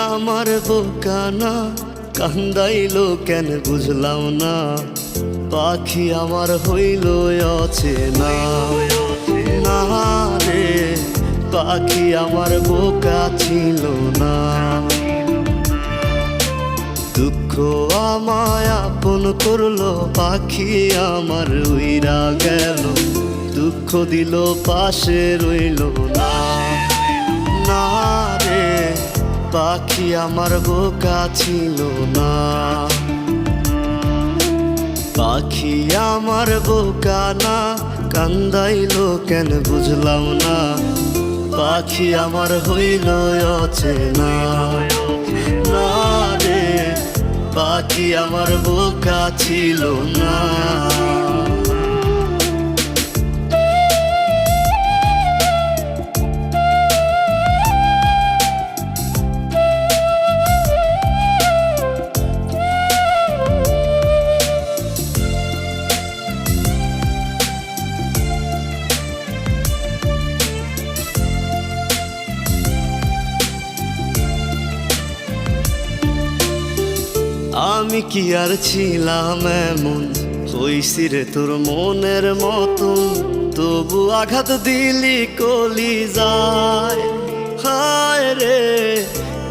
আমার বোকা না, কান্দাইলো কেন বুঝলাম না। পাখি আমার হইল অচেনা, না রে পাখি আমার বোকা ছিল না। দুঃখ আমায় আপন করলো, পাখি আমার উইরা গেল। দুঃখ দিল পাশে রইল না, না রে পাখি আমার বোকা ছিল না। পাখি আমার বোকা না, কান্দাইলো কেন বুঝলাম না। পাখি আমার হইল অচেনা, না রে পাখি আমার বোকা ছিল না। আমি কি আর ছিলাম এমন, হইছি রে তোর মনের মতন। তবু আঘাত দিলি কলিজায়, হায় রে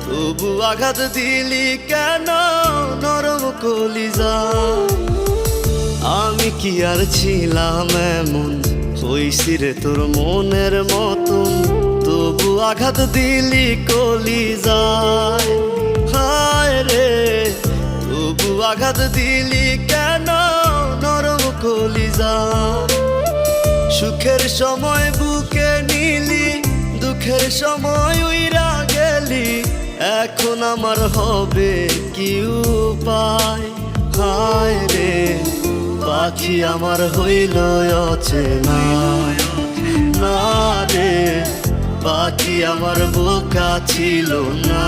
তবু আঘাত দিলি কেন নরম কলিজায়। আমি কি আর ছিলাম এমন, হইছি রে তোর মনের মতন। তবু আঘাত দিলি কলিজায়, হায় রে তবু আঘাত দিলি কেন নরম কলিজায়। সুখের সময় বুকে নিলি, দুঃখের সময় উইরা গেলি। এখন আমার হবে কি উপায়, হায় রে পাখি আমার হইল অচেনা, না রে পাখি আমার বোকা ছিল না।